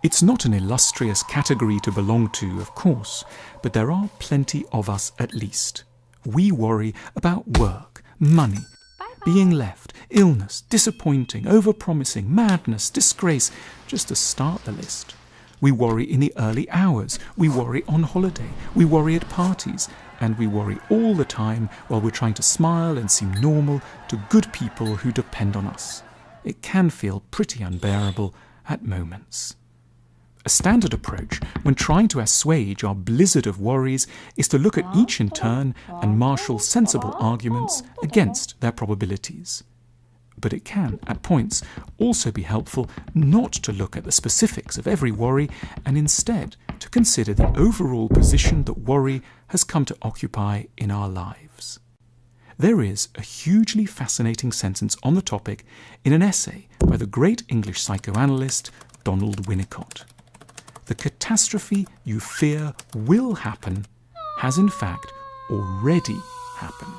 It's not an illustrious category to belong to, of course, but there are plenty of us at least. We worry about work, money, being left, illness, disappointing, overpromising, madness, disgrace, just to start the list. We worry in the early hours, we worry on holiday, we worry at parties, and we worry all the time while we're trying to smile and seem normal to good people who depend on us. It can feel pretty unbearable at moments. A standard approach when trying to assuage our blizzard of worries is to look at each in turn and marshal sensible arguments against their probabilities. But it can, at points, also be helpful not to look at the specifics of every worry and instead to consider the overall position that worry has come to occupy in our lives. There is a hugely fascinating sentence on the topic in an essay by the great English psychoanalyst Donald Winnicott. The catastrophe you fear will happen has in fact already happened.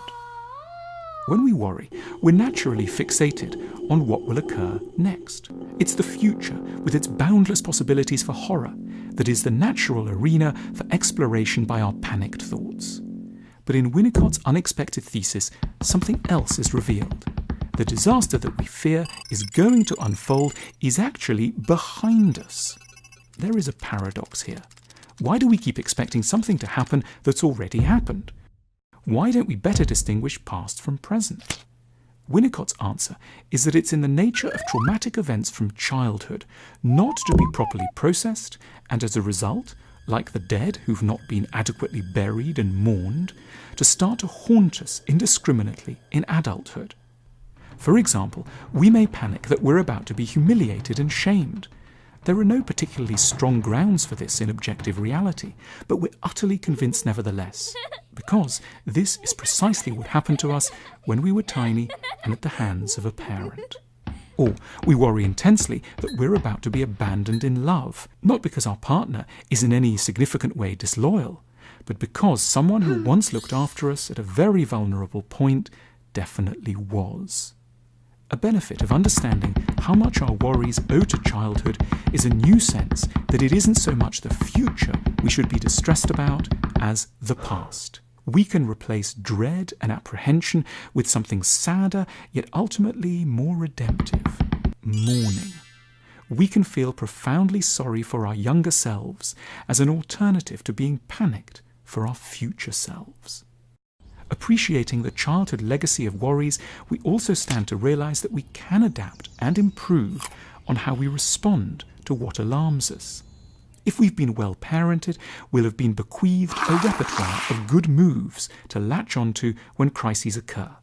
When we worry, we're naturally fixated on what will occur next. It's the future, with its boundless possibilities for horror, that is the natural arena for exploration by our panicked thoughts. But in Winnicott's unexpected thesis, something else is revealed. The disaster that we fear is going to unfold is actually behind us. There is a paradox here. Why do we keep expecting something to happen that's already happened? Why don't we better distinguish past from present? Winnicott's answer is that it's in the nature of traumatic events from childhood not to be properly processed, and as a result, like the dead who've not been adequately buried and mourned, to start to haunt us indiscriminately in adulthood. For example, we may panic that we're about to be humiliated and shamed. There are no particularly strong grounds for this in objective reality, but we're utterly convinced nevertheless, because this is precisely what happened to us when we were tiny and at the hands of a parent. Or we worry intensely that we're about to be abandoned in love, not because our partner is in any significant way disloyal, but because someone who once looked after us at a very vulnerable point definitely was. A benefit of understanding how much our worries owe to childhood is a new sense that it isn't so much the future we should be distressed about as the past. We can replace dread and apprehension with something sadder, yet ultimately more redemptive: mourning. We can feel profoundly sorry for our younger selves as an alternative to being panicked for our future selves. Appreciating the childhood legacy of worries, we also stand to realize that we can adapt and improve on how we respond to what alarms us. If we've been well parented, we'll have been bequeathed a repertoire of good moves to latch onto when crises occur.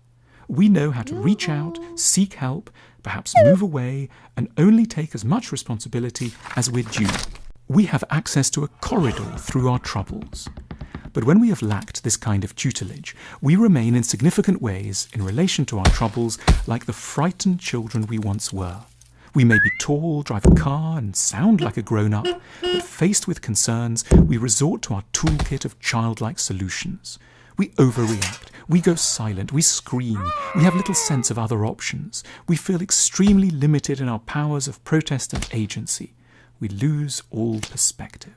We know how to reach out, seek help, perhaps move away, and only take as much responsibility as we're due. We have access to a corridor through our troubles. But when we have lacked this kind of tutelage, we remain in significant ways in relation to our troubles like the frightened children we once were. We may be tall, drive a car, and sound like a grown-up, but faced with concerns, we resort to our toolkit of childlike solutions. We overreact, we go silent, we scream, we have little sense of other options. We feel extremely limited in our powers of protest and agency. We lose all perspective.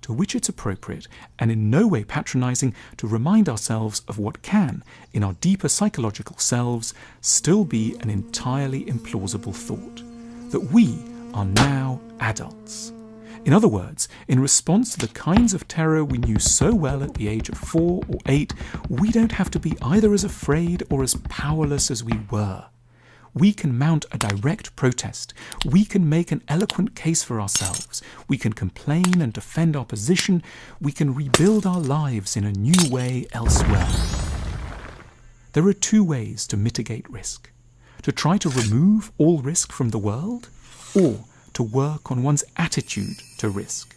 To which it's appropriate, and in no way patronizing, to remind ourselves of what can, in our deeper psychological selves, still be an entirely implausible thought: that we are now adults. In other words, in response to the kinds of terror we knew so well at the age of 4 or 8, we don't have to be either as afraid or as powerless as we were. We can mount a direct protest. We can make an eloquent case for ourselves. We can complain and defend our position. We can rebuild our lives in a new way elsewhere. There are two ways to mitigate risk: to try to remove all risk from the world, or to work on one's attitude to risk.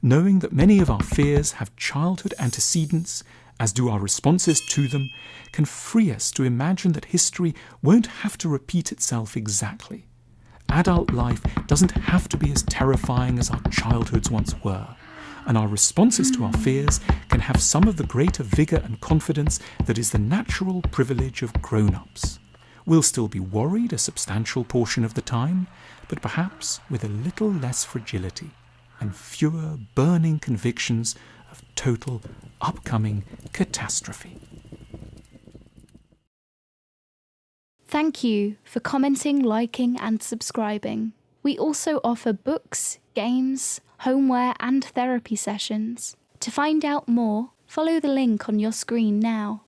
Knowing that many of our fears have childhood antecedents, as do our responses to them, can free us to imagine that history won't have to repeat itself exactly. Adult life doesn't have to be as terrifying as our childhoods once were, and our responses to our fears can have some of the greater vigor and confidence that is the natural privilege of grown-ups. We'll still be worried a substantial portion of the time, but perhaps with a little less fragility and fewer burning convictions of total upcoming catastrophe. Thank you for commenting, liking, and subscribing. We also offer books, games, homeware, and therapy sessions. To find out more, follow the link on your screen now.